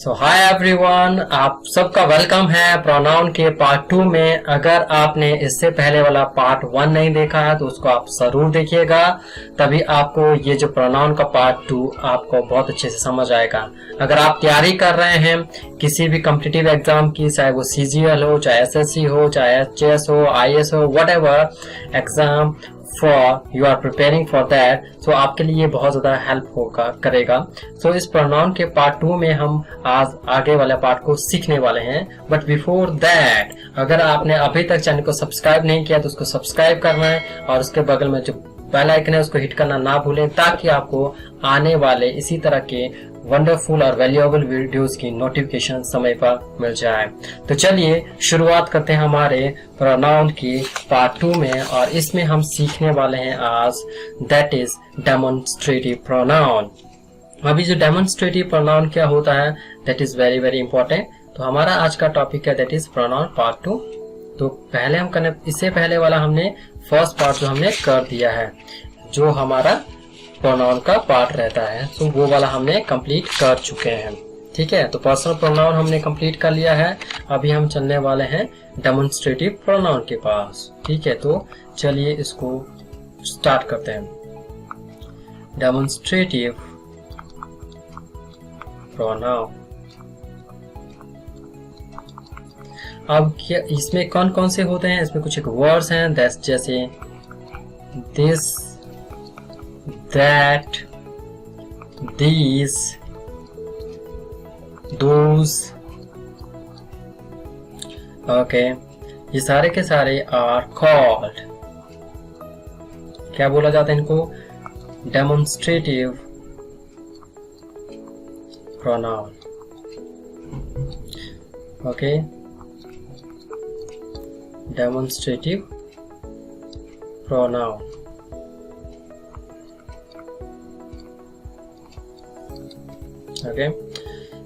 सो hi everyone, आप सबका welcome है प्रोनाउन के पार्ट 2 में। अगर आपने इससे पहले वाला पार्ट 1 नहीं देखा है तो उसको आप जरूर देखिएगा, तभी आपको ये जो प्रोनाउन का पार्ट 2 आपको बहुत अच्छे से समझ आएगा। अगर आप तैयारी कर रहे हैं किसी भी कॉम्पिटिटिव एग्जाम की, चाहे वो CGL हो, चाहे SSC हो, चाहे HS हो, IAS हो, whatever exam for you are preparing for that, so आपके लिए बहुत ज्यादा हेल्प होगा करेगा। सो इस प्रोनाउन के पार्ट 2 में हम आज आगे वाले पार्ट को सीखने वाले हैं। बट बिफोर दैट, अगर आपने अभी तक चैनल को सब्सक्राइब नहीं किया तो उसको सब्सक्राइब करना है और उसके बगल में जो बेल आइकन है उसको हिट करना ना भूलें, ताकि आपको आने वाले इसी तरह के वंडरफुल और वैल्यूएबल वीडियोस की नोटिफिकेशन समय पर मिल जाए। तो चलिए शुरुआत करते हैं हमारे प्रोनाउन की पार्ट 2 में, और इसमें हम सीखने वाले हैं आज दैट इज डेमोन्स्ट्रेटिव प्रोनाउन। अभी जो डेमोन्स्ट्रेटिव प्रोनाउन क्या होता है, that is very very important. तो हमारा आज का टॉपिक है दैट इज प्रोनाउन पार्ट 2। तो पहले हम करने, इससे पहले वाला हमने फर्स्ट पार्ट जो हमने कर दिया है, जो हमारा प्रोनाउन का पार्ट रहता है, तो वो वाला हमने कंप्लीट कर चुके हैं। ठीक है, तो पर्सनल प्रोनाउन हमने कंप्लीट कर लिया है। अभी हम चलने वाले हैं डेमोन्स्ट्रेटिव प्रोनाउन के पास। ठीक है, तो चलिए इसको स्टार्ट करते हैं। Demonstrative pronoun. अब क्या इसमें कौन कौन से होते हैं? इसमें कुछ एक वर्ड्स हैं जैसे this, that, these, those, okay, ये सारे के सारे are called, क्या बोला जाता है इनको? Demonstrative pronoun. Okay, demonstrative pronoun. Okay,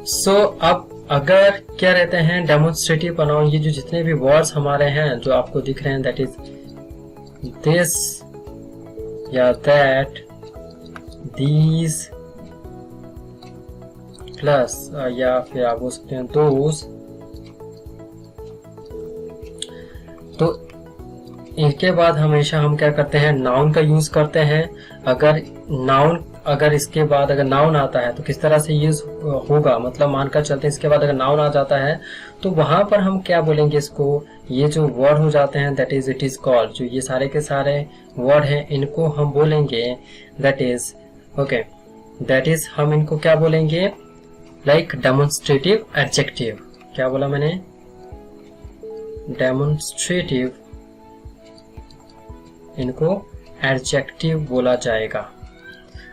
so अब अगर क्या रहते हैं डेमोन्स्ट्रेटिव प्रोनाउन, ये जो जितने भी वर्ड्स हमारे हैं जो आपको दिख रहे हैं, दैट इज दिस या दैट, दीज प्लस या फिर आप बोल सकते हैं दोज, तो इनके बाद हमेशा हम क्या करते हैं, नाउन का यूज करते हैं। अगर इसके बाद अगर नाउन आता है तो किस तरह से यूज होगा, मतलब मानकर चलते हैं इसके बाद अगर नाउन आ जाता है तो वहां पर हम क्या बोलेंगे इसको, ये जो वर्ड हो जाते हैं that is it is called, जो ये सारे के सारे वर्ड हैं इनको हम बोलेंगे that is okay, that is हम इनको क्या बोलेंगे, लाइक डेमोन्स्ट्रेटिव एडजेक्टिव। क्या बोला मैंने? डेमोन्स्ट्रेटिव, इनको एडजेक्टिव बोला जाएगा।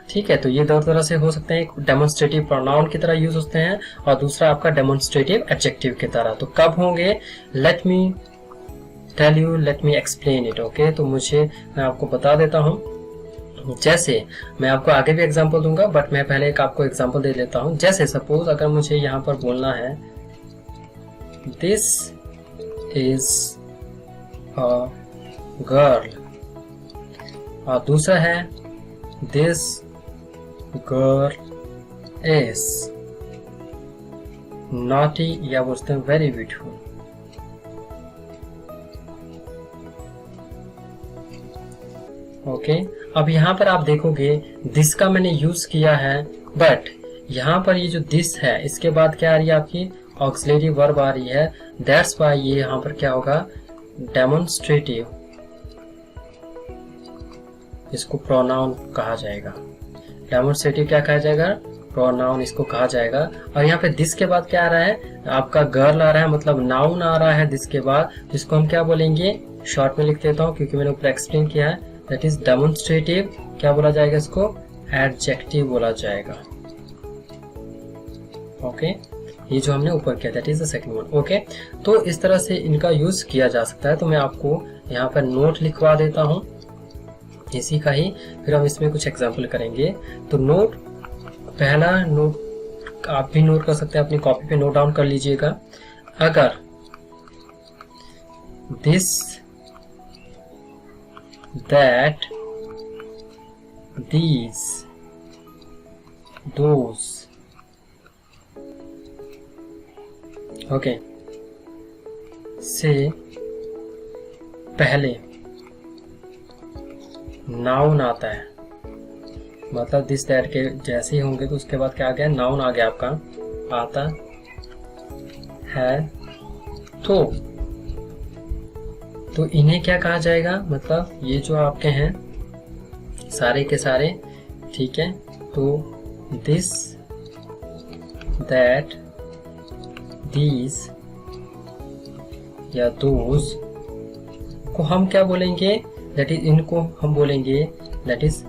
ठीक है, तो ये दो तरह से हो सकते हैं, एक डेमोन्स्ट्रेटिव प्रोनाउन की तरह यूज होते हैं और दूसरा आपका डेमोन्स्ट्रेटिव एडजेक्टिव की तरह। तो कब होंगे, let me tell you, let me explain it. Okay, तो मैं आपको बता देता हूँ। जैसे मैं आपको आगे भी एग्जांपल दूंगा, बट मैं पहले एक आपको एग्जांपल दे लेता हूँ। जैसे सपोज अगर मुझे यहाँ पर बोलना है दिस इज अ गर्ल, और दूसरा है दिस girl is naughty या बोलते हैं very beautiful। ओके, अब यहाँ पर आप देखोगे दिस का मैंने यूज किया है, बट यहाँ पर ये जो दिस है इसके बाद क्या आ रही है, आपकी ऑक्सिलरी वर्ब आ रही है। दैट्स वाई ये यहाँ पर क्या होगा, डेमोन्स्ट्रेटिव, इसको प्रोनाउन कहा जाएगा। डेमोन्स्ट्रेटिव क्या कहा जाएगा, प्रोनाउन इसको कहा जाएगा। और यहाँ पे दिस के बाद क्या आ रहा है, आपका गर्ल आ रहा है, मतलब नाउन आ रहा है दिस के बाद, जिसको हम क्या बोलेंगे, शॉर्ट में लिख देता हूँ क्योंकि मैंने ऊपर एक्सप्लेन किया है, दैट इज डेमोन्स्ट्रेटिव, क्या बोला जाएगा इसको, एडजेक्टिव बोला जाएगा। ओके, ये जो हमने ऊपर किया that is the second one. Okay, तो इस तरह से इनका यूज किया जा सकता है। तो मैं आपको यहाँ पर नोट लिखवा देता हूँ इसी का ही, फिर हम इसमें कुछ एग्जाम्पल करेंगे। तो नोट, पहला नोट आप भी नोट कर सकते हैं, अपनी कॉपी पे नोट डाउन कर लीजिएगा। अगर this, that, these, those, okay, से पहले नाउन आता है, मतलब दिस दैट के जैसे ही होंगे तो उसके बाद क्या आ गया, नाउन आ गया आपका, आता है तो इन्हें क्या कहा जाएगा, मतलब ये जो आपके हैं सारे के सारे, ठीक है, तो दिस दैट दीज या दोज को हम क्या बोलेंगे, दैट इज, इनको हम बोलेंगे that is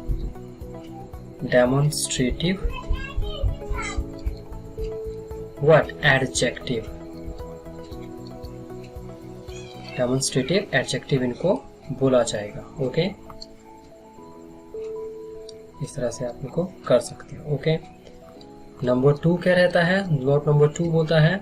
demonstrative what, adjective, demonstrative adjective इनको बोला जाएगा। ओके, इस तरह से आप इनको कर सकते हो। ओके, नंबर 2 क्या रहता है, नोट नंबर 2 बोलता है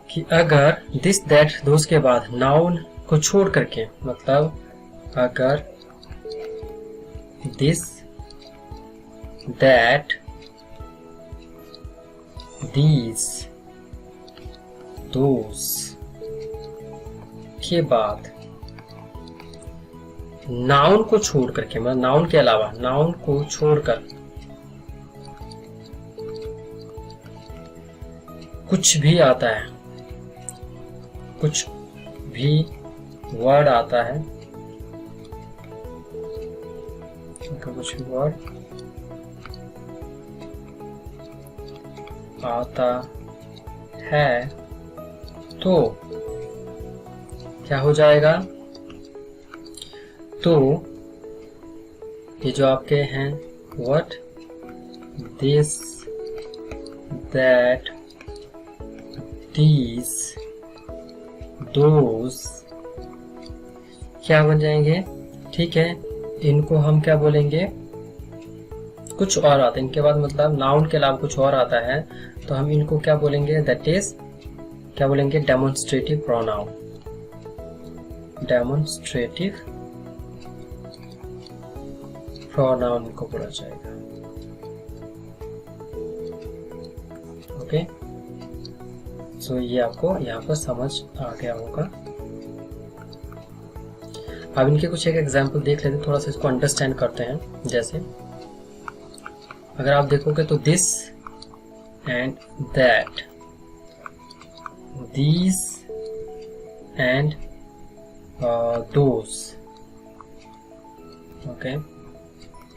कि अगर दिस दैट दोस्त के बाद नाउन को छोड़ करके, मतलब अगर दिस दैट these those के बाद नाउन को छोड़ करके, मतलब नाउन के अलावा, नाउन को छोड़कर कुछ भी आता है, कुछ भी वर्ड आता है, कुछ भी वर्ड आता है तो क्या हो जाएगा, तो ये जो आपके हैं what, this that these those क्या बन जाएंगे, ठीक है, इनको हम क्या बोलेंगे, कुछ और आता है इनके बाद, मतलब नाउन के अलावा कुछ और आता है तो हम इनको क्या बोलेंगे, दैट इज क्या बोलेंगे, डेमोन्स्ट्रेटिव प्रोनाउन, डेमोन्स्ट्रेटिव प्रोनाउन इनको बोला जाएगा। ओके, सो ये आपको यहाँ पर समझ आ गया होगा। अब इनके कुछ एक एग्जाम्पल देख लेते, थोड़ा सा इसको अंडरस्टैंड करते हैं। जैसे अगर आप देखोगे तो this and that, these and those. Okay,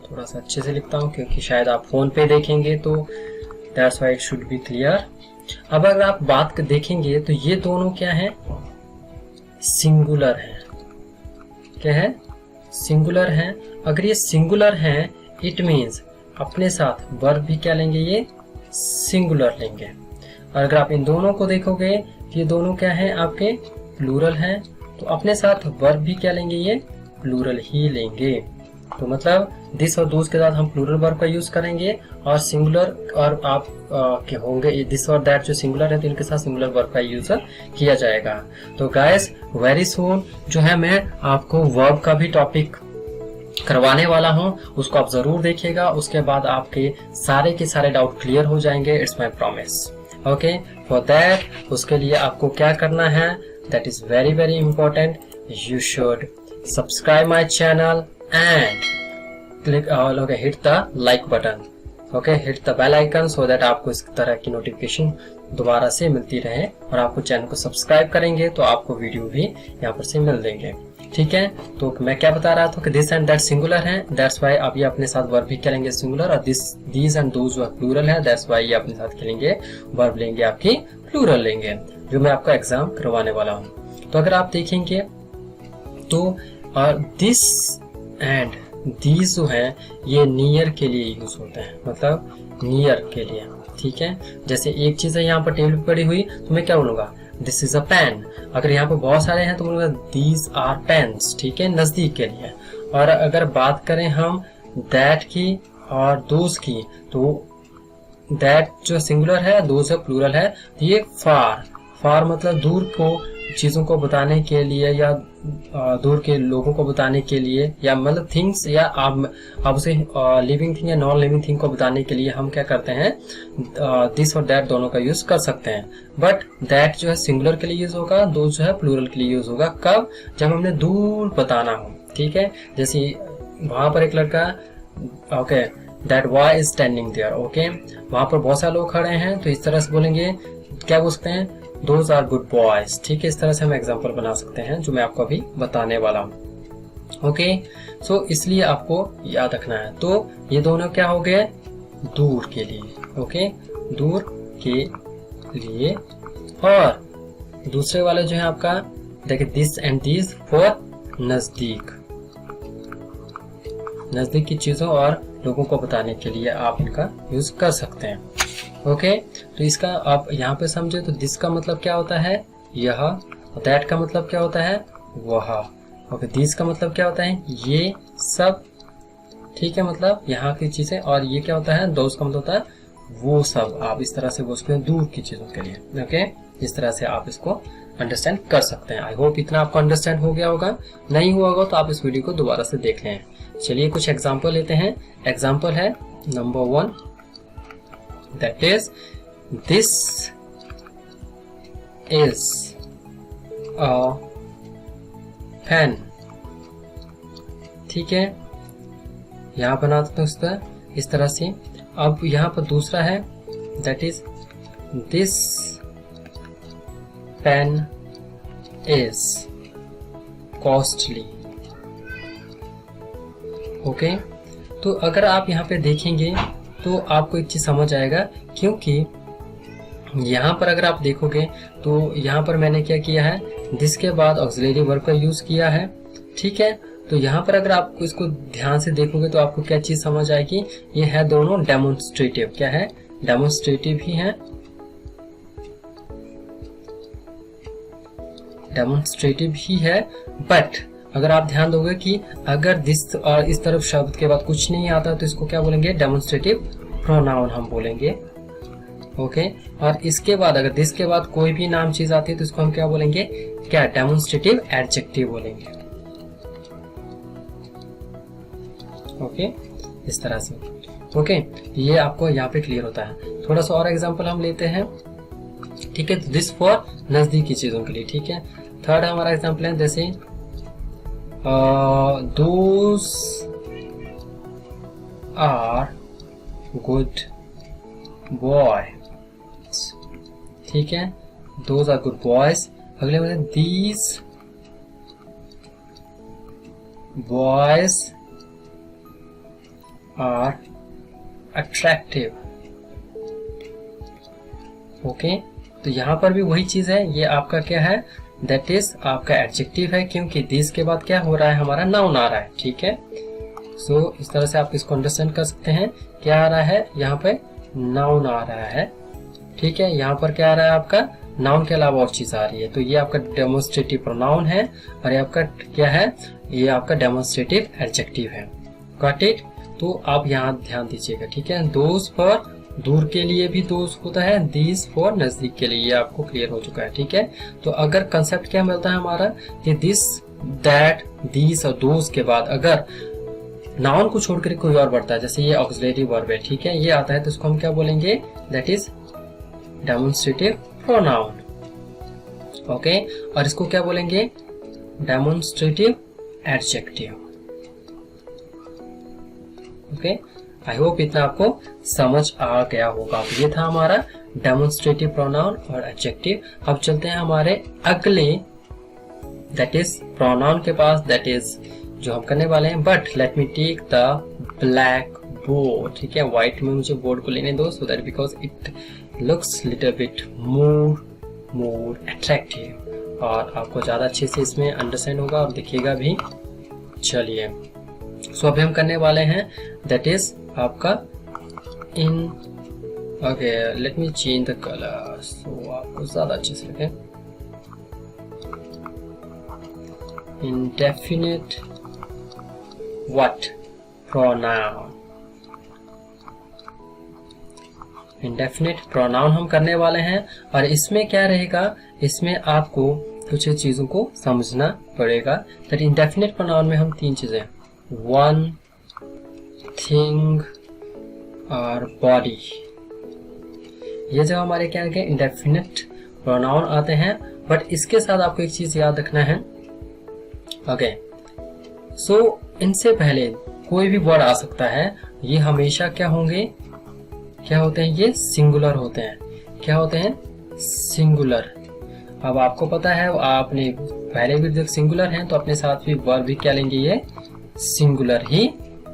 थोड़ा सा अच्छे से लिखता हूँ क्योंकि शायद आप फोन पे देखेंगे तो that's why it should be clear. अब अगर आप बात देखेंगे तो ये दोनों क्या है, सिंगुलर है। क्या है, सिंगुलर है। अगर ये सिंगुलर है इट मीन्स अपने साथ वर्ब भी क्या लेंगे, ये सिंगुलर लेंगे। और अगर आप इन दोनों को देखोगे ये दोनों क्या है, आपके प्लूरल हैं, तो अपने साथ वर्ब भी क्या लेंगे, ये प्लूरल ही लेंगे। तो मतलब दिस और दोस के साथ हम प्लूरल वर्ब का यूज करेंगे और सिंगुलर, और आप के होंगे दिस और दैट जो सिंगुलर है तो इनके साथ सिंगुलर वर्ब का यूज किया जाएगा। तो गाइस वेरी सून जो है मैं आपको वर्ब का भी टॉपिक करवाने वाला हूं, उसको आप जरूर देखिएगा। उसके बाद आपके सारे के सारे डाउट क्लियर हो जाएंगे, it's my promise. Okay, for that उसके लिए आपको क्या करना है, that is very very important, you should subscribe my channel and click hit the like button, okay, hit the bell icon so that आपको इस तरह की नोटिफिकेशन दोबारा से मिलती रहे। और आपको चैनल को सब्सक्राइब करेंगे तो आपको वीडियो भी यहाँ पर से मिल देंगे। ठीक है, तो मैं क्या बता रहा था कि दिस एंड दैट सिंगुलर है, दैट्स वाई आप ये अपने साथ वर्ब भी करेंगे सिंगुलर, और दीज एंड दोज प्लूरल है, दैट्स वाई ये अपने साथ करेंगे वर्ब लेंगे आपकी प्लूरल लेंगे, जो मैं आपका एग्जाम करवाने वाला हूँ। तो अगर आप देखेंगे तो दिस एंड दीज जो है ये नियर के लिए यूज होते हैं, मतलब नियर के लिए। ठीक है, जैसे एक चीज है यहाँ पर टेबल पर पड़ी हुई तो मैं क्या बोलूंगा, दिस इज अ पेन। अगर यहाँ पर बहुत सारे हैं तो बोलूंगा दीज आर पेन्स। ठीक है, नजदीक के लिए। और अगर बात करें हम दैट की और दोज की, तो दैट जो सिंगुलर है, दोज है प्लूरल है, तो ये फार, फार मतलब दूर को चीज़ों को बताने के लिए या दूर के लोगों को बताने के लिए या मतलब थिंग्स या आप उसे लिविंग थिंग या नॉन लिविंग थिंग को बताने के लिए हम क्या करते हैं दिस और दैट दोनों का यूज कर सकते हैं। बट दैट जो है सिंगुलर के लिए यूज होगा, दो जो है प्लूरल के लिए यूज होगा। कब? जब हमने दूर बताना हो, ठीक है। जैसे वहां पर एक लड़का, okay, that boy is standing there, okay, वहां पर बहुत सारे लोग खड़े हैं, तो इस तरह से बोलेंगे, क्या बोल सकते हैं, दोज आर गुड बॉयज, ठीक है। इस तरह से हम एग्जाम्पल बना सकते हैं जो मैं आपको अभी बताने वाला हूँ, ओके। सो इसलिए आपको याद रखना है। तो ये दोनों क्या हो गए? दूर के लिए, ओके, दूर के लिए। और दूसरे वाले जो है आपका, देखिए, दिस एंड दिस फॉर नजदीक, नजदीक की चीजों और लोगों को बताने के लिए आप इनका यूज कर सकते हैं, ओके। तो इसका आप यहाँ पे समझे तो दिस का मतलब क्या होता है? यह। दैट का मतलब क्या होता है? वह। ओके, दिस का मतलब क्या होता है? ये सब, ठीक है, मतलब यहाँ की चीजें। और ये क्या होता है? दोस्त का मतलब होता है वो सब। आप इस तरह से बोल सकते हैं दूर की चीजों के लिए, ओके। इस तरह से आप इसको अंडरस्टैंड कर सकते हैं। आई होप इतना आपको अंडरस्टैंड हो गया होगा। नहीं हुआ होगा तो आप इस वीडियो को दोबारा से देख लें। चलिए कुछ एग्जाम्पल लेते हैं। एग्जाम्पल है number 1, that is, this is a pen, ठीक है। यहाँ बना सकते हैं इस तरह से। अब यहाँ पर दूसरा है, that is, this pen is costly, okay. तो अगर आप यहाँ पे देखेंगे तो आपको एक चीज समझ आएगा, क्योंकि यहाँ पर अगर आप देखोगे तो यहाँ पर मैंने क्या किया है, दिस के बाद ऑक्सिलरी वर्ब का यूज किया है, ठीक है। तो यहाँ पर अगर आप इसको ध्यान से देखोगे तो आपको क्या चीज समझ आएगी, ये है दोनों डेमोन्स्ट्रेटिव। क्या है? डेमोन्स्ट्रेटिव ही है, डेमोन्स्ट्रेटिव ही है। बट अगर आप ध्यान दोगे कि अगर दिस और इस तरफ शब्द के बाद कुछ नहीं आता तो इसको क्या बोलेंगे? डेमोन्स्ट्रेटिव प्रोनाउन हम बोलेंगे, ओके। और इसके बाद अगर दिस के बाद कोई भी नाम चीज आती है तो इसको हम क्या बोलेंगे? क्या? डेमोन्स्ट्रेटिव एडजेक्टिव बोलेंगे, ओके। इस तरह से, ओके। ये आपको यहाँ पे क्लियर होता है। थोड़ा सा और एग्जाम्पल हम लेते हैं, ठीक है। दिस फॉर नजदीकी चीजों के लिए, ठीक है। थर्ड हमारा एग्जाम्पल है, जैसे those are good boys, ठीक है। those are good boys। अगले में these boys are attractive, okay. तो यहाँ पर भी वही चीज है, ये आपका क्या है? दैट इज आपका एडजेक्टिव है, क्योंकि दिस के बाद क्या हो रहा है? हमारा नाउन आ रहा है, ठीक है। सो इस तरह से आप इसको अंडरस्टैंड कर सकते हैं। क्या आ रहा है? यहाँ पे नाउन आ रहा है, ठीक है। यहाँ पर क्या आ रहा है? आपका नाउन के अलावा और चीज आ रही है, तो ये आपका डेमोन्स्ट्रेटिव प्रोनाउन है और ये आपका क्या है? ये आपका डेमोन्स्ट्रेटिव एडजेक्टिव है। Got it? तो आप यहाँ ध्यान दीजिएगा, ठीक है। दोज फॉर दूर के लिए भी दोस्त होता है, दिस फॉर नजदीक के लिए, ये आपको क्लियर हो चुका है, ठीक है। तो अगर कंसेप्ट क्या मिलता है हमारा कि दिस, दैट, दिस और दोस्त के बाद अगर नाउन को छोड़कर कोई और बढ़ता है, जैसे ये ऑक्सिलरी वर्ब है, ठीक है, ये आता है, तो इसको हम क्या बोलेंगे? That is demonstrative pronoun, okay. और इसको क्या बोलेंगे? Demonstrative adjective, okay. I hope इतना आपको समझ आ गया होगा। तो ये था हमारा डेमोन्स्ट्रेटिव प्रोनाउन और एडजेक्टिव। अब चलते हैं हमारे अगले, दैट इज प्रोनाउन के पास, दैट इज जो हम करने वाले हैं। But let me take the black board, ठीक है। व्हाइट में मुझे बोर्ड को लेने दो, so that because it looks little bit more attractive और आपको ज्यादा अच्छे से इसमें अंडरस्टैंड होगा और दिखेगा भी। चलिए, सो अभी हम करने वाले हैं, दैट इज आपका in, okay, let me change the colour so आपको ज्यादा अच्छे से लगे। Indefinite what pronoun, indefinite pronoun हम करने वाले हैं। और इसमें क्या रहेगा? इसमें आपको कुछ चीज़ों को समझना पड़ेगा। दैट इंडेफिनिट प्रोनाउन में हम 3 चीज़ें, वन, थिंग और बॉडी, ये जब हमारे क्या है इंडेफिनिट प्रोनाउन आते हैं। बट इसके साथ आपको एक चीज़ याद रखना है, ओके, सो इनसे पहले कोई भी वर्ड आ सकता है, ये हमेशा क्या होंगे, क्या होते हैं, ये सिंगुलर होते हैं। क्या होते हैं, सिंगुलर। अब आपको पता है, आपने पहले भी जब सिंगुलर हैं तो अपने साथ भी वर्ब भी क्या लेंगे, ये सिंगुलर ही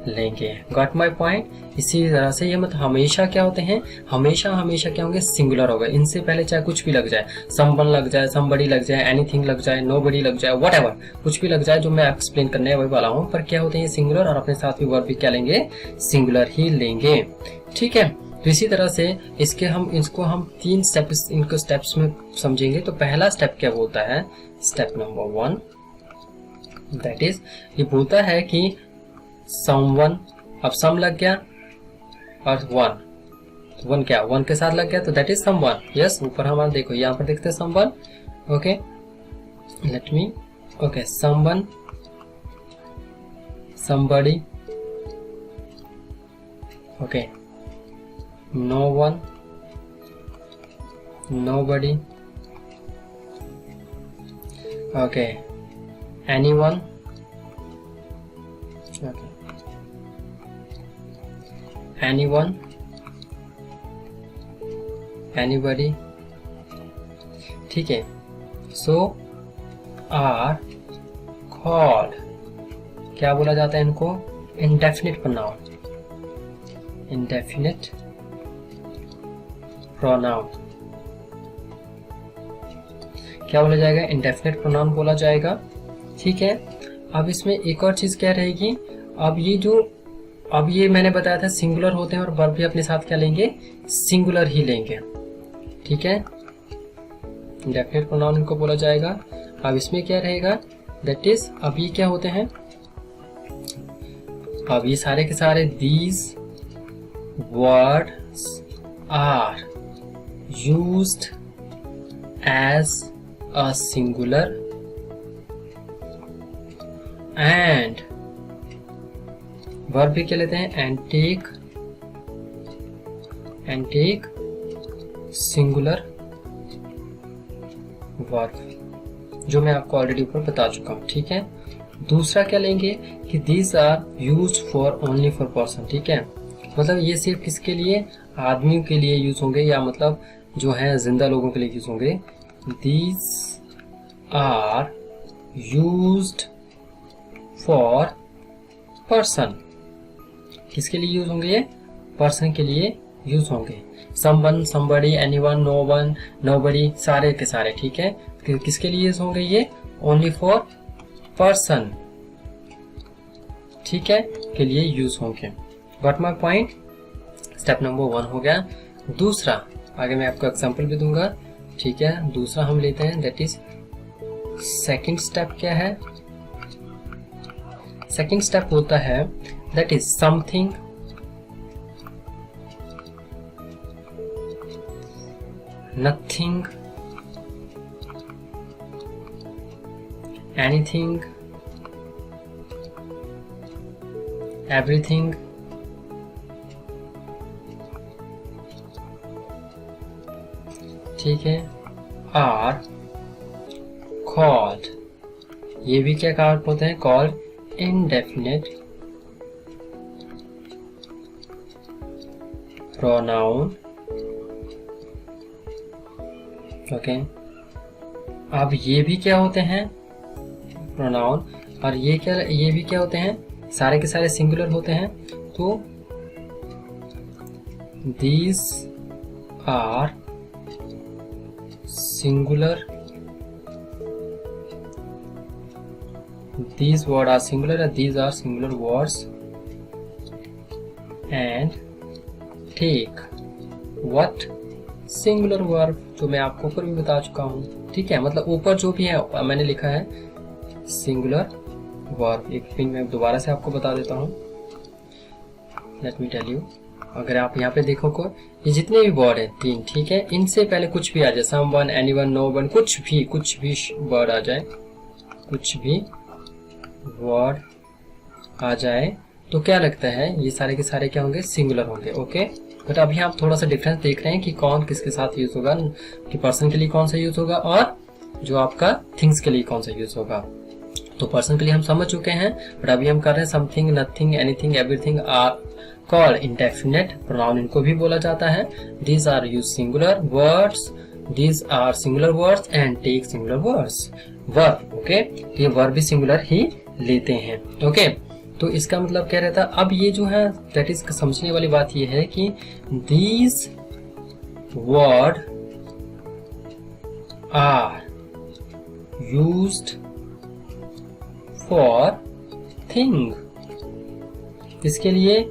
लेंगे। Got my point. इसी तरह से ये मतलब हमेशा क्या होते हैं, हमेशा हमेशा क्या होंगे, सिंगुलर होगा। इनसे पहले चाहे कुछ भी लग जाए, समवन लग जाए, समबडी लग जाए, एनीथिंग लग जाए, नोबडी लग जाए, व्हाटएवर, कुछ भी लग जाए, जो मैं एक्सप्लेन करने वही वाला हूँ। पर क्या होते हैं, सिंगुलर, और अपने साथ भी वर्ब भी क्या लेंगे, सिंगुलर ही लेंगे। ठीक है, तो इसी तरह से इसको हम 3 स्टेप्स, इनको स्टेप्स में समझेंगे। तो पहला स्टेप क्या बोलता है, स्टेप नंबर 1, दैट इज, ये बोलता है कि समवन, अब सम लग गया और वन, तो वन क्या, वन के साथ लग गया, तो दैट इज समवन। यस, ऊपर हमारा देखो, यहाँ पर देखते हैं समवन। ओके, लेट मी, okay, someone, somebody, okay, no one, nobody, okay, anyone, okay, anyone, anybody। ठीक है, so are called, क्या बोला जाता है इनको, indefinite pronoun, indefinite प्रोनाउन। क्या बोला जाएगा, इंडेफिनिट प्रोनाउन बोला जाएगा। ठीक है, अब इसमें एक और चीज क्या रहेगी, अब ये मैंने बताया था सिंगुलर होते हैं और वर्ब भी अपने साथ क्या लेंगे, सिंगुलर ही लेंगे। ठीक है, इंडेफिनिट प्रोनाउन इनको बोला जाएगा। अब इसमें क्या रहेगा, दैट इज, अब ये क्या होते हैं, अब ये सारे के सारे, these words are used as a singular and verb भी क्या लेते हैं, and take singular verb, जो मैं आपको ऑलरेडी ऊपर बता चुका हूँ। ठीक है, दूसरा क्या लेंगे कि these are used for only for person। ठीक है, मतलब ये सिर्फ किसके लिए, आदमियों के लिए यूज होंगे, या मतलब जो है जिंदा लोगों के लिए यूज होंगे। These are used for person, किसके लिए यूज होंगे, ये पर्सन के लिए यूज होंगे। someone, somebody, anyone, no one, nobody, सारे के सारे। ठीक है, किसके लिए यूज होंगे, ये only for person, ठीक है, के लिए यूज होंगे। Got my point. Step number 1 हो गया। दूसरा, आगे मैं आपको एग्जांपल भी दूंगा। ठीक है, दूसरा हम लेते हैं, दैट इज सेकंड स्टेप। क्या है, सेकंड स्टेप होता है, that is something, nothing, anything, everything, ठीक है, आर कॉल्ड, ये भी क्या कहा होते हैं, कॉल्ड इनडेफिनिट प्रोनाउन। ओके, अब ये भी क्या होते हैं, प्रोनाउन, और ये भी क्या होते हैं, सारे के सारे सिंगुलर होते हैं। तो these are singular, these words are singular, these are singular words, and take what, singular verb, जो मैं आपको ऊपर भी बता चुका हूँ। ठीक है, मतलब ऊपर जो भी है मैंने लिखा है singular verb। एक फिर मैं दोबारा से आपको बता देता हूँ, let me tell you, अगर आप यहाँ पे देखो ये जितने भी वर्ड है 3, ठीक है, इनसे पहले कुछ भी आ जाए, समवन, एनीवन, नोवन, कुछ भी वर्ड आ जाए, कुछ भी वर्ड आ जाए तो क्या लगता है ये सारे के सारे क्या होंगे, सिंगुलर होंगे। ओके, बट अभी आप थोड़ा सा डिफरेंस देख रहे हैं कि कौन किसके साथ यूज होगा, कि पर्सन के लिए कौन सा यूज होगा और जो आपका थिंग्स के लिए कौन सा यूज होगा। तो पर्सन के लिए हम समझ चुके हैं, बट अभी हम कर रहे हैं something, nothing, anything, everything are called indefinite pronoun, इनको भी बोला जाता है। These are use singular words, these are singular words and take singular words, verb. Okay, ये वर्ब भी सिंगुलर ही लेते हैं। ओके, तो इसका मतलब क्या रहता है, अब ये जो है दैट इज समझने वाली बात ये है कि these word are used for thing, इसके लिए,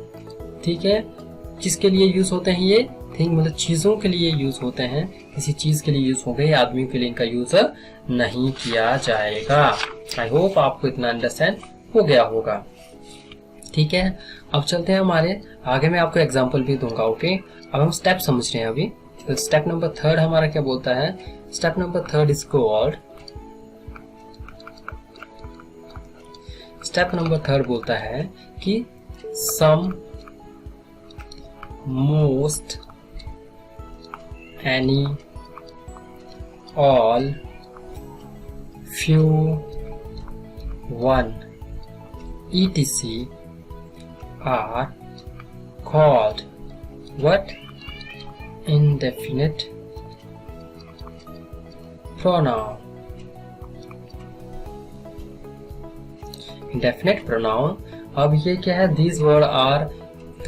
ठीक है, किसके लिए यूज होते हैं ये, थिंग मतलब चीजों के लिए यूज होते हैं, किसी चीज के लिए यूज हो गए, आदमी के लिए इनका यूज नहीं किया जाएगा। आई होप आपको इतना अंडरस्टैंड हो गया होगा। ठीक है, अब चलते हैं हमारे आगे, मैं आपको एग्जांपल भी दूंगा। ओके, अब हम स्टेप समझ रहे हैं अभी। तो स्टेप नंबर 3 हमारा क्या बोलता है, step number 3 is called, step number 3 बोलता है कि some, most, any, all, few, one, etc are called what? Indefinite pronoun. Indefinite pronoun, अब ये क्या है, these word are,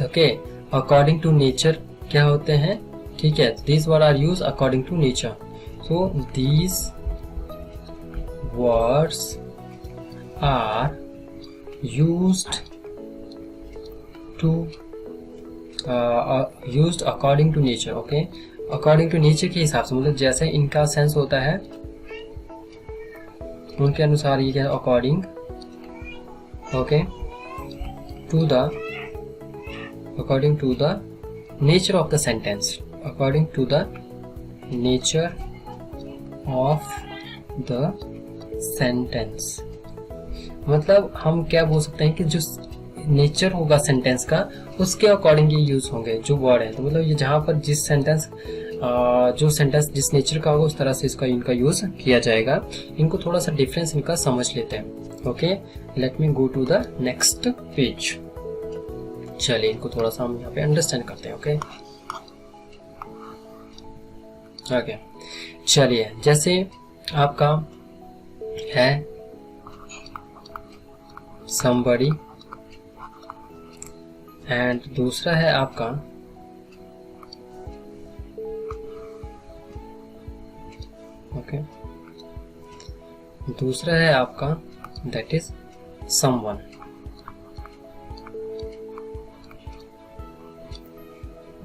okay, according to nature क्या होते हैं, ठीक है, these word are used according to nature. So these words are used to used according to nature. okay, according to nature के हिसाब से, मतलब जैसे इनका सेंस होता है उनके अनुसार ये क्या, according, okay, to the, according to the nature of the sentence, according to the nature of the sentence, मतलब हम क्या बोल सकते हैं कि जो नेचर होगा सेंटेंस का उसके अकॉर्डिंग ये यूज होंगे जो वर्ड है। तो मतलब ये जहाँ पर जिस सेंटेंस जो सेंटेंस जिस नेचर का होगा उस तरह से इसका इनका यूज किया जाएगा। इनको थोड़ा सा डिफरेंस इनका समझ लेते हैं। Okay, let me go to the next page. चलिए इनको थोड़ा सा हम यहाँ पे अंडरस्टैंड करते हैं। ओके ओके, चलिए जैसे आपका है somebody एंड दूसरा है आपका ओके, दूसरा है आपका that is someone।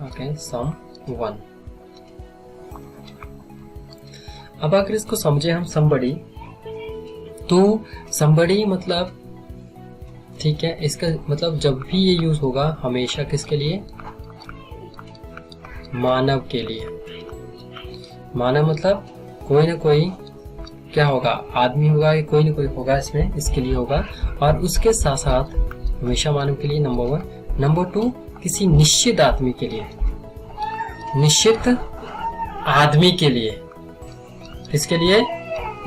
Okay, someone। अब अगर इसको समझे हम somebody, तो somebody मतलब, ठीक है, इसका मतलब जब भी ये यूज होगा हमेशा किसके लिए, मानव के लिए। मानव मतलब कोई ना कोई क्या होगा, आदमी होगा या कोई ना कोई होगा इसमें, इसके लिए होगा। और उसके साथ साथ हमेशा मानव के लिए, नंबर 1। नंबर 2, किसी निश्चित आदमी के लिए, निश्चित आदमी के लिए, इसके लिए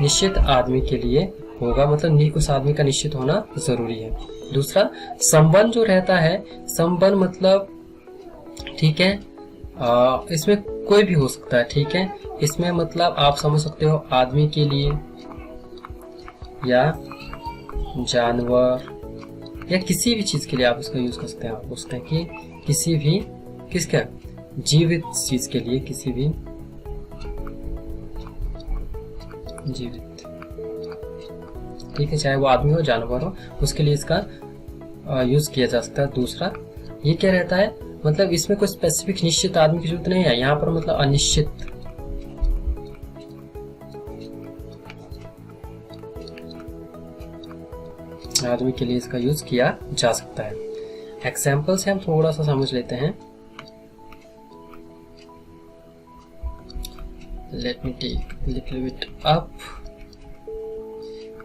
निश्चित आदमी के लिए होगा, मतलब उस आदमी का निश्चित होना जरूरी है। दूसरा संबंध जो रहता है, संबंध मतलब ठीक है, इसमें कोई भी हो सकता है। ठीक है, इसमें मतलब आप समझ सकते हो आदमी के लिए या जानवर या किसी भी चीज के लिए आप इसका यूज कर सकते हैं। आप पूछ सकते हैं कि किसी भी किसका, जीवित चीज के लिए, किसी भी जीवित, ठीक है, चाहे वो आदमी हो जानवर हो, उसके लिए इसका यूज किया जा सकता है। दूसरा ये क्या रहता है, मतलब इसमें कोई स्पेसिफिक निश्चित आदमी की जरूरत नहीं है, यहाँ पर मतलब अनिश्चित आदमी के लिए इसका यूज किया जा सकता है। एग्जाम्पल से हम थोड़ा सा समझ लेते हैं। Let me take little bit up,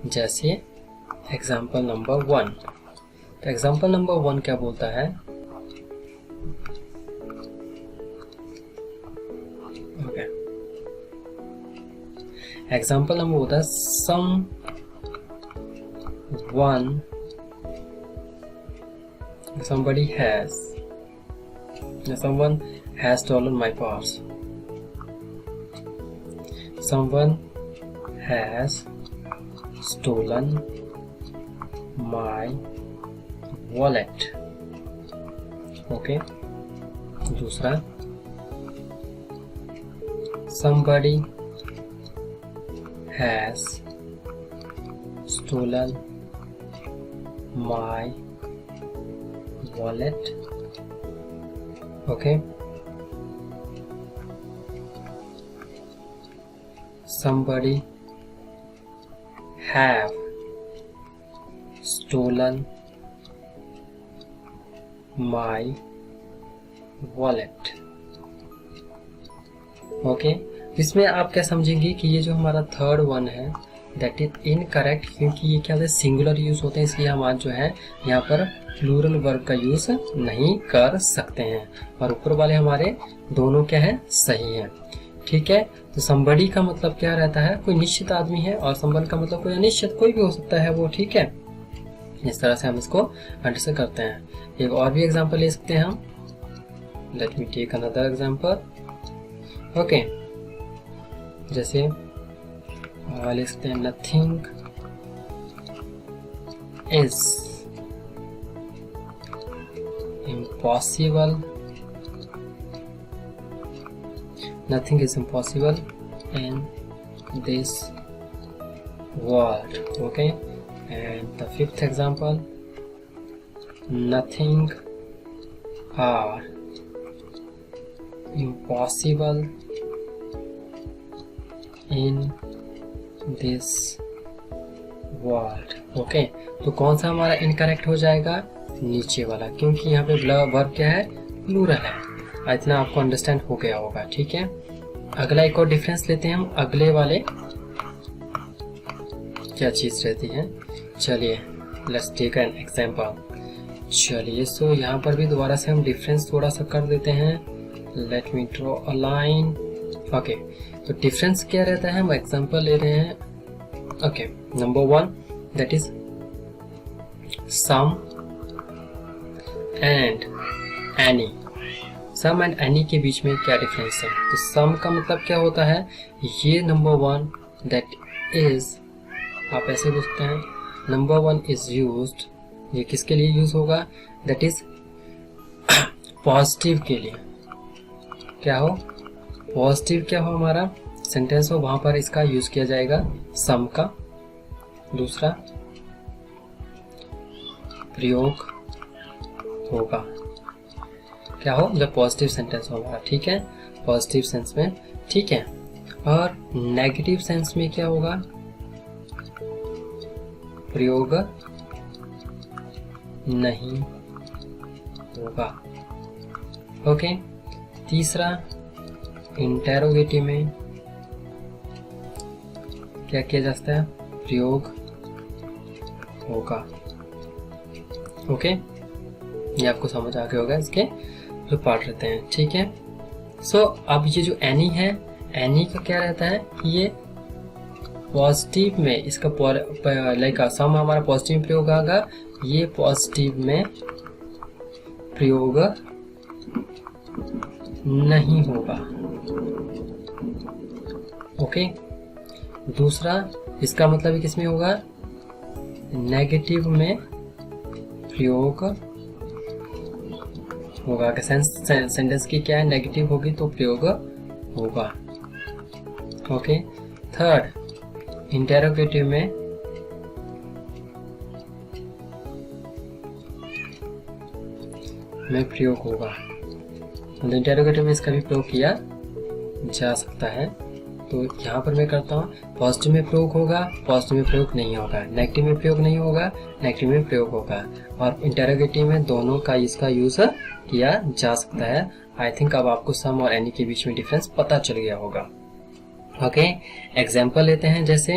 जैसे एग्जाम्पल नंबर 1। तो एग्जाम्पल नंबर 1 क्या बोलता है, ओके, एग्जाम्पल नंबर होता है someone has stolen my purse. Someone has stolen my wallet. Okay, दूसरा somebody has stolen my wallet. Okay, somebody have stolen my wallet. Okay, इसमें आप क्या समझेंगे कि ये जो हमारा थर्ड वन है दैट इज इनकरेक्ट, क्योंकि ये क्या होता है सिंगुलर यूज होते हैं, इसलिए हम आज जो है यहाँ पर प्लूरल वर्ब का यूज नहीं कर सकते हैं, और ऊपर वाले हमारे दोनों क्या है सही है। ठीक है, तो somebody का मतलब क्या रहता है, कोई निश्चित आदमी है, और someone का मतलब कोई अनिश्चित, कोई भी हो सकता है वो। ठीक है, इस तरह से हम इसको अंडरस्टैंड करते हैं। एक और भी एग्जांपल ले सकते हैं हम, let me take another example. Okay, जैसे ले सकते हैं nothing is impossible, nothing is impossible in this world. Okay, and the fifth example, nothing are impossible in this word. Okay, तो कौन सा हमारा इनकरेक्ट हो जाएगा, नीचे वाला, क्योंकि यहाँ पे वर्ब क्या है, प्लूरल है। इतना आपको अंडरस्टैंड हो गया होगा। ठीक है, अगला एक और डिफरेंस लेते हैं हम, अगले वाले क्या चीज रहती है। चलिए लेट्स टेक एन एग्जांपल। चलिए सो यहाँ पर भी दोबारा से हम डिफरेंस थोड़ा सा कर देते हैं। Let me draw a line. Okay, तो डिफरेंस क्या रहता है, हम एग्जांपल ले रहे हैं। Okay, number 1 that is some and any. Some and any के बीच में क्या डिफरेंस है, तो सम का मतलब क्या होता है, ये नंबर 1 दैट इज, आप ऐसे बोल सकते हैं नंबर 1 इज यूज्ड, ये किसके लिए यूज होगा, दैट इज पॉजिटिव के लिए। क्या हो, पॉजिटिव क्या हो हमारा सेंटेंस हो, वहां पर इसका यूज किया जाएगा सम का। दूसरा प्रयोग होगा, क्या हो, जब पॉजिटिव सेंटेंस हो हमारा। ठीक है, पॉजिटिव सेंस में। ठीक है, और नेगेटिव सेंस में क्या होगा, प्रयोग नहीं होगा। ओके, तीसरा इंटेरोगेटिव में क्या किया जा सकता है, प्रयोग होगा। ओके, ये आपको समझ आ गया होगा, इसके जो पार्ट रहते हैं। ठीक है, सो अब ये जो एनी है, एनी का क्या रहता है कि ये पॉजिटिव में, इसका लाइक सम हमारा पॉजिटिव में प्रयोग होगा, ये पॉजिटिव में प्रयोग नहीं होगा। ओके, दूसरा इसका मतलब किस में होगा, नेगेटिव में प्रयोग होगा। सेंटेंस की क्या है, नेगेटिव होगी तो प्रयोग होगा। ओके, थर्ड इंटेरोगेटिव में प्रयोग होगा। इंटेरोगेटिव में इसका भी प्रयोग किया जा सकता है। तो यहाँ पर मैं करता हूँ, पॉजिटिव में प्रयोग होगा, पॉजिटिव में प्रयोग नहीं होगा, नेगेटिव में प्रयोग नहीं होगा, नेगेटिव में प्रयोग होगा, और इंटेरोगेटिव में दोनों का इसका यूज किया जा सकता है। आई थिंक अब आपको सम और एनी के बीच में डिफरेंस पता चल गया होगा। ओके, एग्जाम्पल लेते हैं। जैसे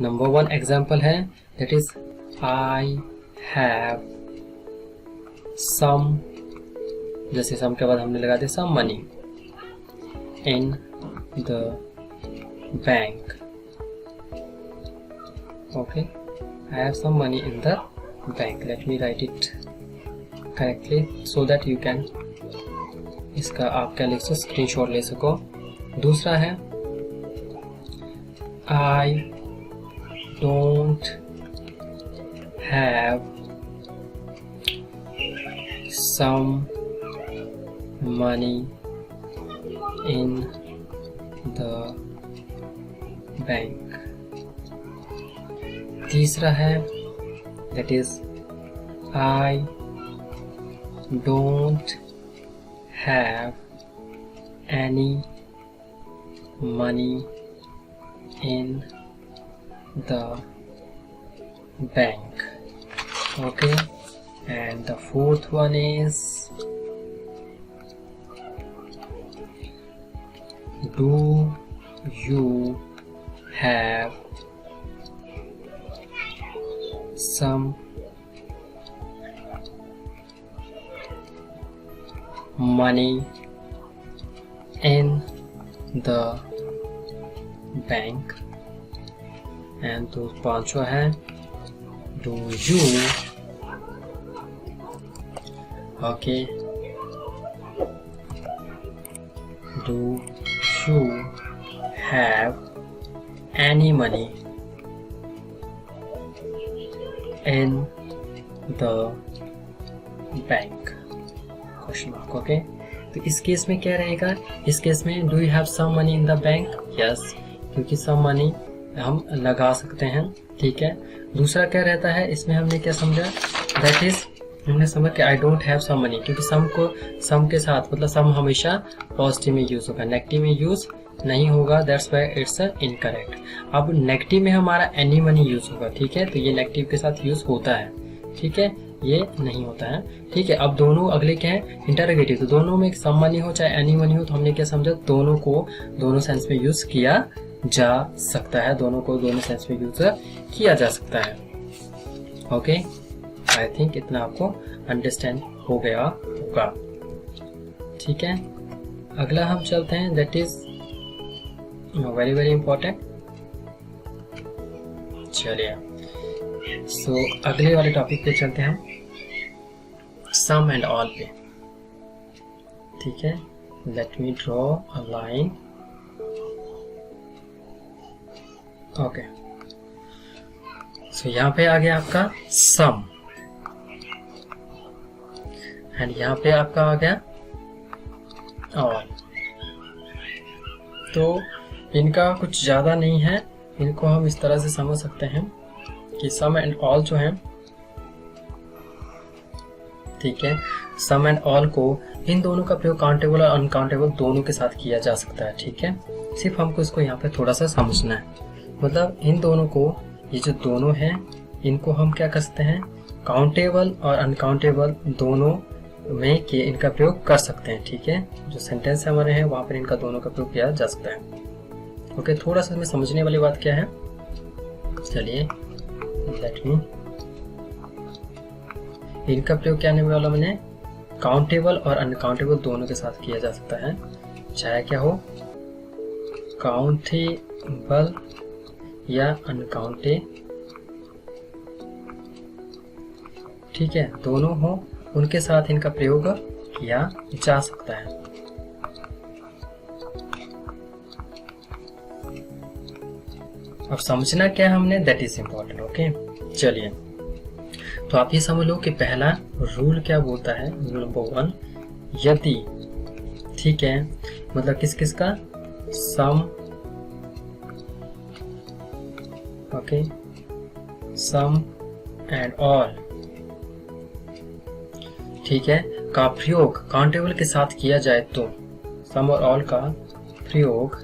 नंबर 1 एग्जाम्पल है, that is I have some, जैसे सम के बाद हमने लगा दिया some money in the bank. Okay, I have some money in the bank. Let me write it correctly so that you can, इसका आप क्या लिख सको, स्क्रीनशॉट ले सको। दूसरा है I don't have some money in the bank. तीसरा है that is I don't have any money in the bank. Okay, and the fourth one is do you have some money in the bank? And तो पांचवा है do you, okay, do you have any money in the bank? Question mark. Okay, तो इस case में क्या रहेगा, इस case में do you have some money in the bank? Yes, क्योंकि सम मनी हम लगा सकते हैं। ठीक है, दूसरा क्या रहता है, इसमें हमने क्या समझा, दैट इज हमने समझा कि I don't have some money, क्योंकि सम के साथ मतलब सम हमेशा पॉजिटिव में यूज होगा, नेगेटिव में यूज नहीं होगा, दैट्स व्हाई इट्स इनकरेक्ट। अब नेगेटिव में हमारा एनी मनी यूज होगा। ठीक है, तो ये नेगेटिव के साथ यूज होता है। ठीक है, ये नहीं होता है। ठीक है, अब दोनों अगले क्या है, इंटरोगेटिव, तो दोनों में सम मनी हो चाहे एनी मनी हो, तो हमने क्या समझा, दोनों को दोनों सेंस में यूज किया जा सकता है, दोनों को दोनों सेंस में यूज किया जा सकता है। ओके, आई थिंक इतना आपको अंडरस्टैंड हो गया होगा। ठीक है, अगला हम चलते हैं, that is very very important. चलिए, सो अगले वाले टॉपिक पे चलते हैं, सम एंड ऑल पे। ठीक है, let me draw a line. Okay, so यहाँ पे आ गया आपका सम एंड यहाँ पे आपका आ गया ऑल। तो इनका कुछ ज्यादा नहीं है, इनको हम इस तरह से समझ सकते हैं कि सम एंड ऑल जो है, ठीक है, सम एंड ऑल को इन दोनों का प्रयोग काउंटेबल और अनकाउंटेबल दोनों के साथ किया जा सकता है। ठीक है, सिर्फ हमको इसको यहाँ पे थोड़ा सा समझना है, मतलब इन दोनों को, ये जो दोनों हैं, इनको हम क्या कर सकते हैं, काउंटेबल और अनकाउंटेबल दोनों में के इनका प्रयोग कर सकते हैं। ठीक है, जो सेंटेंस हमारे हैं वहां पर इनका दोनों का प्रयोग किया जा सकता है। ओके, थोड़ा सा इसमें समझने वाली बात क्या है, चलिए लेट मी, इनका प्रयोग क्या होने वाला, मैंने काउंटेबल और अनकाउंटेबल दोनों के साथ किया जा सकता है, चाहे क्या हो, काउंटेबल या अनकाउंटेबल। ठीक है, दोनों हो, उनके साथ इनका प्रयोग किया जा सकता है। अब समझना क्या है हमने, दैट इज इम्पोर्टेंट। ओके, चलिए, तो आप ये समझ लो कि पहला रूल क्या बोलता है, रूल नंबर 1, यदि, ठीक है, मतलब किस किस का, सम, ओके, सम एंड ऑल, ठीक है, का प्रयोग काउंटेबल के साथ किया जाए तो सम और ऑल का प्रयोग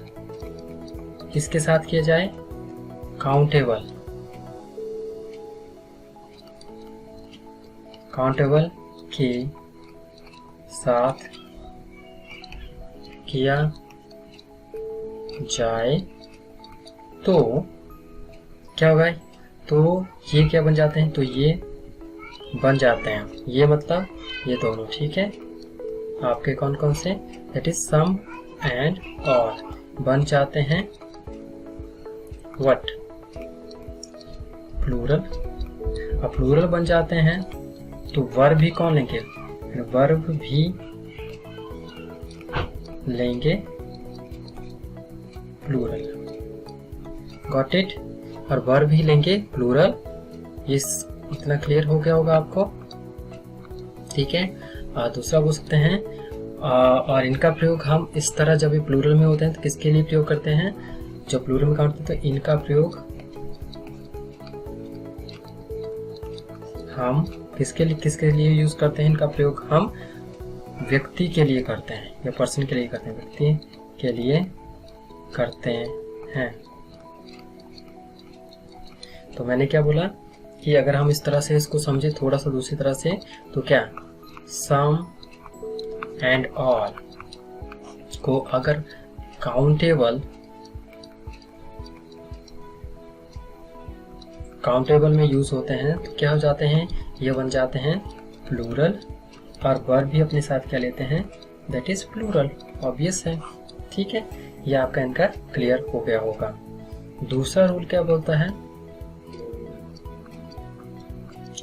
किसके साथ किया जाए, काउंटेबल, काउंटेबल के साथ किया जाए तो क्या होगा, तो ये क्या बन जाते हैं, तो ये बन जाते हैं, ये मतलब ये दोनों, ठीक है। आपके कौन कौन से, that is some and all बन जाते हैं व्हाट, प्लूरल। अब प्लूरल बन जाते हैं तो वर्ब भी कौन लेंगे, वर्ब भी लेंगे प्लूरल, गॉट इट। और वर्ब भी लेंगे प्लूरल, इस इतना क्लियर हो गया होगा आपको, ठीक है। दूसरा बोल सकते हैं और इनका प्रयोग हम इस तरह जब ये प्लूरल में होते हैं तो किसके लिए प्रयोग करते हैं, जब प्लूरल में काउंट करते हैं तो इनका प्रयोग हम किसके लिए यूज करते हैं, इनका प्रयोग हम व्यक्ति के लिए करते हैं या पर्सन के लिए करते हैं, व्यक्ति के लिए करते हैं। तो मैंने क्या बोला कि अगर हम इस तरह से इसको समझे थोड़ा सा दूसरी तरह से, तो क्या सम एंड ऑल को अगर काउंटेबल में यूज होते हैं तो क्या हो जाते हैं, ये बन जाते हैं प्लूरल, और वर्ब भी अपने साथ क्या लेते हैं, दैट इज प्लूरल, ऑब्वियस है, ठीक है। ये आपका इनका क्लियर हो गया होगा। दूसरा रूल क्या बोलता है,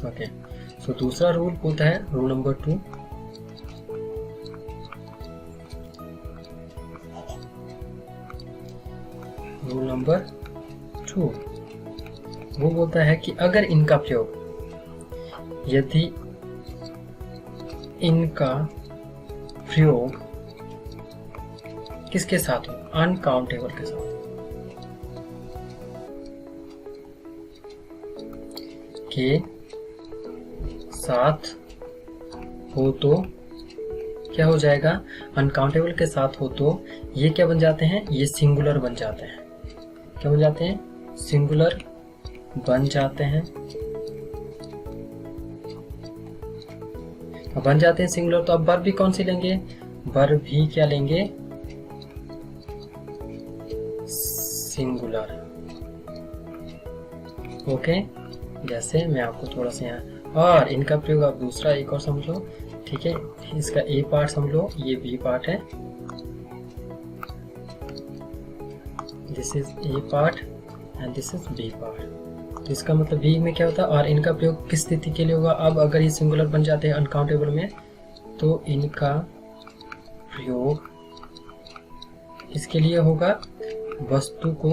ओके, सो दूसरा रूल बोलता है रूल नंबर 2, रूल नंबर 2 वो बोलता है कि अगर इनका प्रयोग, यदि इनका प्रयोग किसके साथ हो, अनकाउंटेबल के साथ, के साथ हो तो क्या हो जाएगा, अनकाउंटेबल के साथ हो तो ये क्या बन जाते हैं, ये सिंगुलर बन जाते हैं, क्या बन जाते हैं, सिंगुलर बन जाते हैं। बन जाते हैं सिंगुलर, तो अब वर्ब भी कौन सी लेंगे, वर्ब भी क्या लेंगे, सिंगुलर, ओके। जैसे मैं आपको थोड़ा सा यहाँ, और इनका प्रयोग आप दूसरा एक और समझ लो, ठीक है। इसका ए पार्ट समझ लो, ये बी पार्ट है, this is A part and this is B part. तो इसका मतलब बी में क्या होता है, और इनका प्रयोग किस स्थिति के लिए होगा, अब अगर ये सिंगुलर बन जाते हैं अनकाउंटेबल में तो इनका प्रयोग इसके लिए होगा, वस्तु को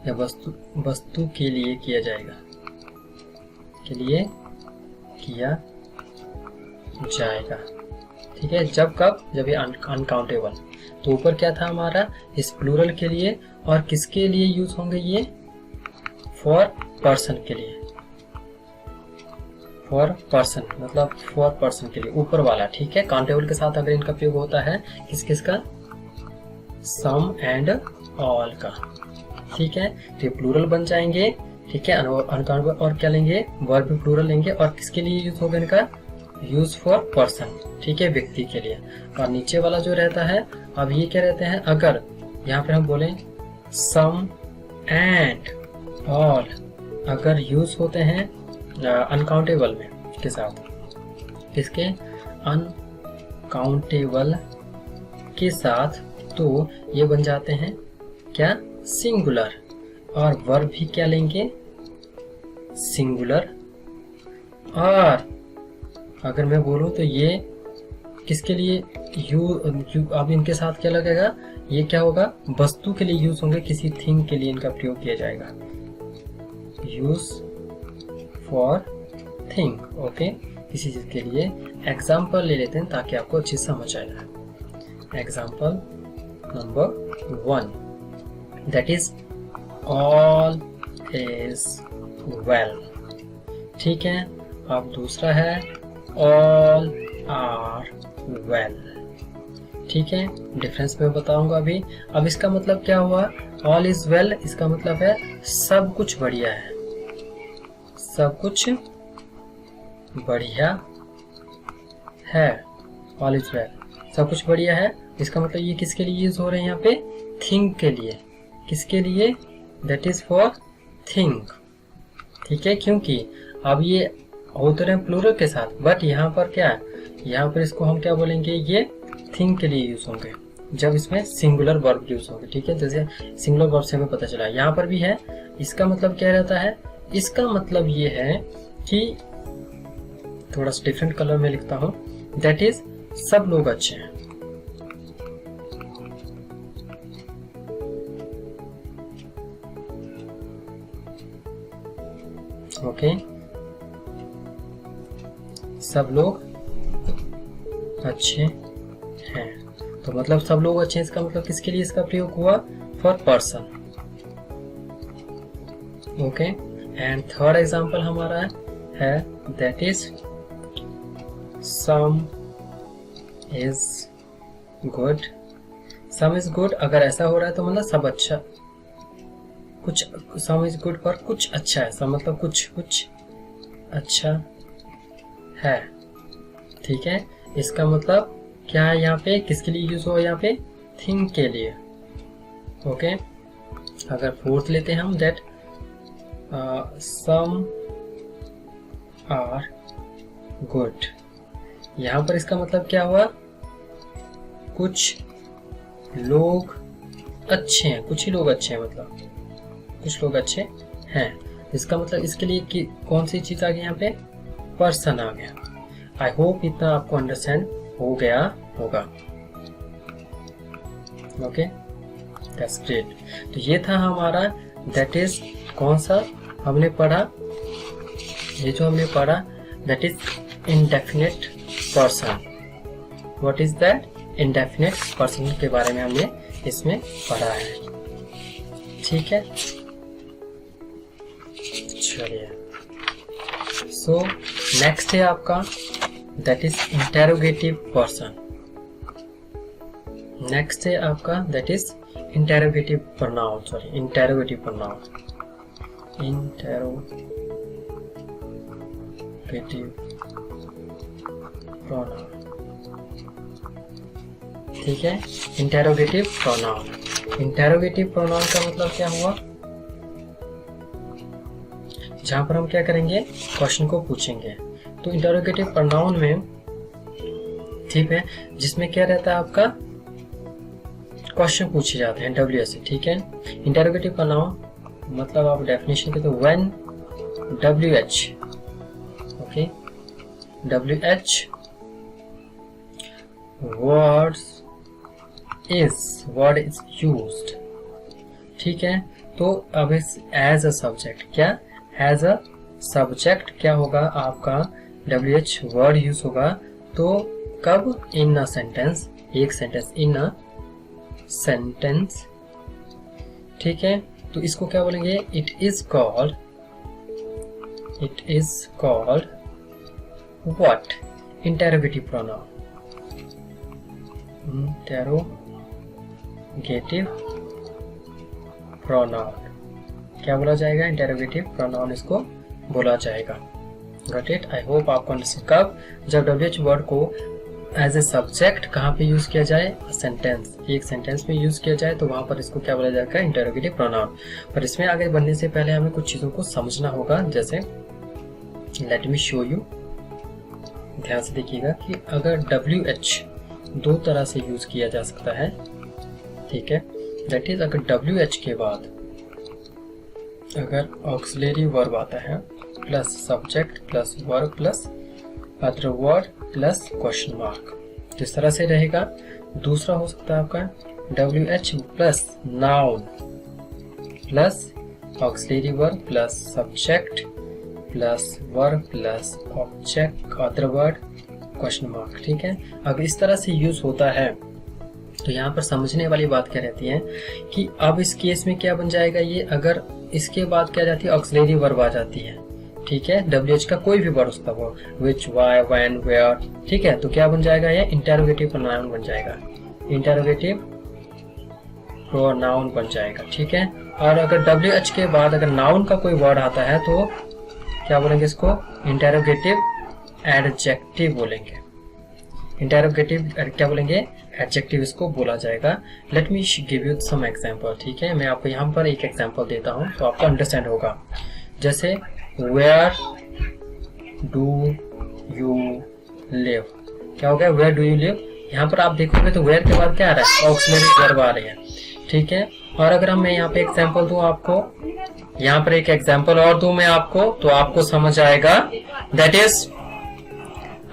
या वस्तु के लिए किया जाएगा, के लिए किया जाएगा, ठीक है। जब कब, जब ये अनकाउंटेबल, तो ऊपर क्या था हमारा, इस प्लूरल के लिए, और किसके लिए यूज होंगे ये, फॉर पर्सन के लिए, फॉर पर्सन मतलब फॉर पर्सन के लिए, ऊपर वाला, ठीक है। काउंटेबल के साथ अगर इनका प्रयोग होता है किस किस का, सम एंड ऑल का, ठीक है। तो ये प्लूरल बन जाएंगे, ठीक है। अनकाउंटेबल और क्या लेंगे, वर्ब भी प्लूरल लेंगे, और किसके लिए यूज होगा इनका, यूज फॉर पर्सन, ठीक है, व्यक्ति के लिए। और नीचे वाला जो रहता है, अब ये क्या रहते हैं, अगर यहाँ पे हम बोले सम एंड ऑल अगर यूज होते हैं अनकाउंटेबल में के साथ, किसके, अनकाउंटेबल के साथ, तो ये बन जाते हैं क्या, सिंगुलर, और वर्ब भी क्या लेंगे, सिंगुलर। और अगर मैं बोलूं तो ये किसके लिए अब इनके साथ क्या लगेगा, ये क्या होगा, वस्तु के लिए यूज होंगे, किसी थिंग के लिए इनका प्रयोग किया जाएगा, यूज फॉर थिंग, ओके, किसी चीज के लिए। एग्जाम्पल ले लेते हैं ताकि आपको अच्छी समझ आएगा। Example number 1, that is all is well, ठीक है। अब दूसरा है ऑल आर वेल, ठीक है। डिफरेंस मैं बताऊंगा अभी। अब इसका मतलब क्या हुआ, ऑल इज वेल, इसका मतलब है सब कुछ बढ़िया है, सब कुछ बढ़िया है, ऑल इज वेल, सब कुछ बढ़िया है। इसका मतलब ये किसके लिए यूज हो रहे हैं यहाँ पे, थिंक के लिए। किसके लिए, दैट इज फॉर थिंक, ठीक है। क्योंकि अब ये होते रहे प्लूरल के साथ, बट यहाँ पर क्या है, यहाँ पर इसको हम क्या बोलेंगे, ये थिंक के लिए यूज होंगे जब इसमें सिंगुलर वर्ब यूज होंगे, ठीक है। जैसे सिंगुलर वर्ब से हमें पता चला, यहाँ पर भी है। इसका मतलब क्या रहता है, इसका मतलब ये है कि थोड़ा सा डिफरेंट कलर में लिखता हूं, दैट इज सब लोग अच्छे हैं। ओके, सब लोग अच्छे हैं। तो मतलब सब लोग अच्छे हैं, इसका मतलब किसके लिए इसका प्रयोग हुआ, for person. Okay, and third example हमारा है that is some is good. Some is good अगर ऐसा हो रहा है तो मतलब सब अच्छा, कुछ, सम इज गुड पर कुछ अच्छा है, सम मतलब कुछ अच्छा है, ठीक है। इसका मतलब क्या है, यहाँ पे किसके लिए यूज हुआ, यहाँ पे थिंक के लिए। ओके, अगर फोर्थ लेते हैं हम, दैट सम आर गुड, यहाँ पर इसका मतलब क्या हुआ, कुछ लोग अच्छे हैं, कुछ ही लोग अच्छे हैं, मतलब कुछ लोग अच्छे हैं। इसका मतलब इसके लिए कि कौन सी चीज आ गई, यहाँ पे पर्सन आ गया। आई होप इतना आपको अंडरस्टैंड हो गया होगा। Okay, that's great. तो ये था हमारा, दैट इज कौन सा हमने पढ़ा, ये जो हमने पढ़ा that is indefinite person. What is that, indefinite person के बारे में हमने इसमें पढ़ा है, ठीक है। चलिए, सो नेक्स्ट है आपका that is interrogative person. Next है आपका that is interrogative pronoun, sorry interrogative pronoun, interrogative pronoun, ठीक है। इंटेरोगेटिव प्रोनाउन, इंटेरोगेटिव प्रोनाउन का मतलब क्या हुआ, जहां पर हम क्या करेंगे, क्वेश्चन को पूछेंगे। तो इंटेरोगेटिव प्रोनाउन में, ठीक है, जिसमें क्या रहता है आपका, क्वेश्चन पूछे जाते हैं, WH, ठीक है। इंटेरोगेटिव प्रोनाउन मतलब आप डेफिनेशन के, तो when WH, okay, WH word is used, ठीक है। तो अब इस एज अ सब्जेक्ट, क्या एज अ सब्जेक्ट क्या होगा आपका, WH वर्ड यूज होगा। तो कब, इन अ सेंटेंस, एक सेंटेंस, इन अ सेंटेंस, ठीक है। तो इसको क्या बोलेंगे, it is called what, interrogative pronoun, interrogative pronoun क्या बोला जाएगा, इंटेरोगेटिव प्रोनाउन इसको बोला जाएगा। गॉट इट, आई होप आपको अंडरस्टैंड। कब, जब WH वर्ड को एज ए सब्जेक्ट कहाँ पे यूज किया जाए, सेंटेंस, एक सेंटेंस में यूज किया जाए, तो वहां पर इसको क्या बोला जाएगा, इंटेरोगेटिव प्रोनाउन। पर इसमें आगे बढ़ने से पहले हमें कुछ चीजों को समझना होगा, जैसे लेट मी शो यू, ध्यान से देखिएगा कि अगर WH दो तरह से यूज किया जा सकता है, ठीक है। दैट इज अगर WH के बाद अगर ऑक्सिलरी वर्ब आता है plus subject plus verb plus other word plus question mark, तो इस तरह से रहेगा। दूसरा हो सकता है आपका WH plus noun plus auxiliary verb plus subject plus verb plus object other word question mark, ठीक है। अगर इस तरह से यूज होता है तो यहाँ पर समझने वाली बात क्या रहती है कि अब इस केस में क्या बन जाएगा ये, अगर इसके बाद क्या जाती है, ऑक्सिलरी वर्ब आ जाती है, ठीक है। WH का कोई भी वर्ड उसका वो, विच, वाई, व्हेन, वेयर, ठीक है। तो क्या बन जाएगा, ये इंटेरोगेटिव प्रोनाउन बन जाएगा, इंटेरोगेटिव प्रोनाउन बन जाएगा, ठीक है। और अगर WH के बाद अगर नाउन का कोई वर्ड आता है तो क्या बोलेंगे इसको, इंटेरोगेटिव एडजेक्टिव बोलेंगे, इंटेरोगेटिव क्या बोलेंगे, एडजेक्टिव इसको बोला जाएगा। Let me give you some example, ठीक है। मैं आपको यहाँ पर एक एग्जांपल देता हूँ तो आपको अंडरस्टैंड होगा। जैसे वेयर डू यू लिव, क्या हो गया, वेयर डू यू लिव। यहाँ पर आप देखोगे तो वेयर के बाद क्या आ रहा है, ऑक्सिलरी वर्ब आ रही है, ठीक है। और अगर मैं यहाँ पे एग्जांपल दूं आपको, यहाँ पर एक एग्जांपल और दूं मैं आपको, तो आपको समझ आएगा, दैट इज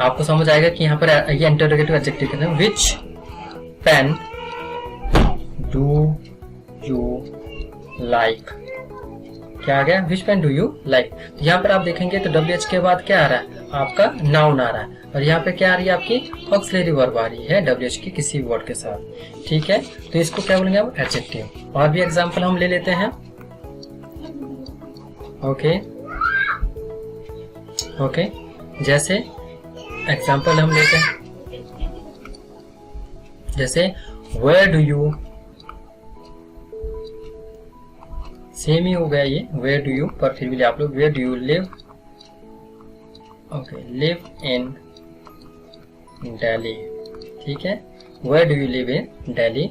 आपको समझ आएगा कि यहाँ पर ये इंटरोगेटिव एडजेक्टिव कहते हैं। विच पेन डू यू लाइक, क्या आ गया, विच पेन डू यू लाइक। तो यहाँ पर आप देखेंगे तो WH के बाद क्या आ रहा है, आपका नाउन आ रहा है, और यहाँ पे क्या आ रही है, आपकी ऑक्सिलरी वर्ब आ रही है WH की किसी वर्ड के साथ, ठीक है। तो इसको क्या बोलेंगे हम, एडजेक्टिव। और भी एग्जांपल हम ले लेते हैं, ओके ओके। जैसे एग्जांपल हम लेते हैं, जैसे वेयर डू यू, सेम ही हो गया ये वेयर डू यू, पर फिर भी आप लोग where do you live, okay, live in Delhi, ठीक है। Where do you live in Delhi.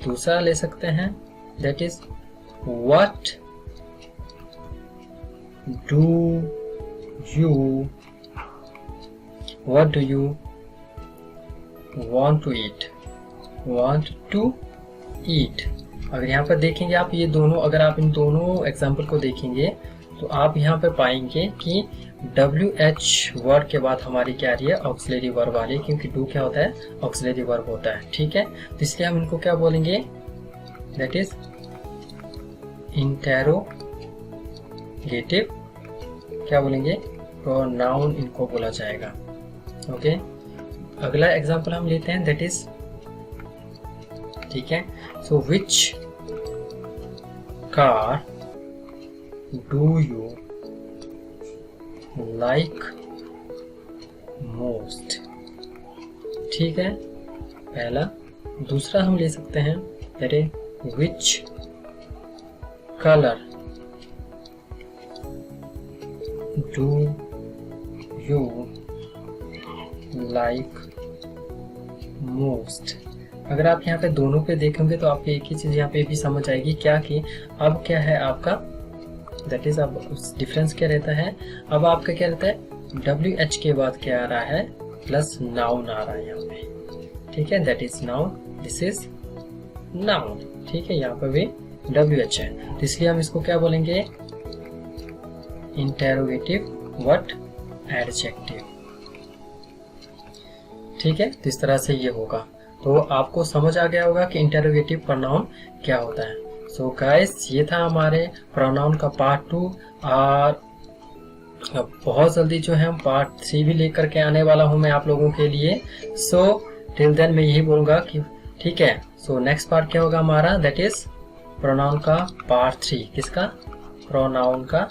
दूसरा ले सकते हैं, that is what do you want to eat। अगर यहाँ पर देखेंगे आप ये दोनों, अगर आप इन दोनों एग्जाम्पल को देखेंगे तो आप यहाँ पर पाएंगे कि WH वर्ड के बाद हमारी क्या आ रही है, ऑक्सिलरी वर्ब आ रही है, क्योंकि डू क्या होता है, ऑक्सिलरी वर्ब होता है, ठीक है। तो इसलिए हम इनको क्या बोलेंगे, दैट इज इंटेरोगेटिव, क्या बोलेंगे, प्रोनाउन इनको बोला जाएगा, ओके। अगला एग्जांपल हम लेते हैं, दैट इज, ठीक है। So which car do you like most, ठीक है, पहला। दूसरा हम ले सकते हैं, that is which colour do you like most. अगर आप यहाँ पे दोनों पे देखेंगे तो आपको एक ही चीज यहाँ पे भी समझ आएगी, क्या कि अब क्या है आपका, दैट इज अब उस डिफरेंस क्या रहता है, अब आपका क्या रहता है, WH के बाद क्या आ रहा है, प्लस नाउन आ रहा है यहाँ पे, ठीक है, that is noun, this is noun, ठीक है। यहाँ पे भी WH है, तो इसलिए हम इसको क्या बोलेंगे, इंटेरोगेटिव व्हाट, एडजेक्टिव, ठीक है। तो इस तरह से ये होगा, तो आपको समझ आ गया होगा कि इंटेरोगेटिव प्रोनाउन क्या होता है। सो गाइस, ये था हमारे प्रोनाउन का पार्ट 2, और बहुत जल्दी जो है हम पार्ट 3 भी लेकर के आने वाला हूं मैं आप लोगों के लिए। सो टिल देन मैं यही बोलूंगा कि ठीक है, सो नेक्स्ट पार्ट क्या होगा हमारा, दैट इज प्रोनाउन का पार्ट 3। किसका, प्रोनाउन का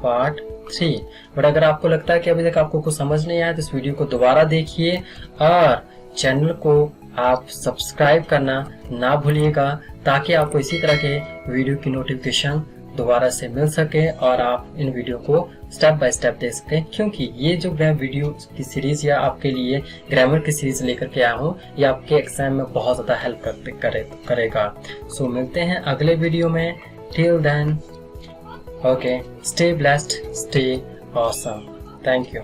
पार्ट 3। बट अगर आपको लगता है कि अभी तक आपको कुछ समझ नहीं आया तो इस वीडियो को दोबारा देखिए, और चैनल को आप सब्सक्राइब करना ना भूलिएगा, ताकि आपको इसी तरह के वीडियो की नोटिफिकेशन दोबारा से मिल सके और आप इन वीडियो को स्टेप बाय स्टेप देख सकें। क्योंकि ये जो मैं वीडियो की सीरीज या आपके लिए ग्रामर की सीरीज लेकर के आया हूँ, ये आपके एग्जाम में बहुत ज़्यादा हेल्प करेगा। सो मिलते हैं अगले वीडियो में। Till then, okay, stay blessed, stay awesome, thank you.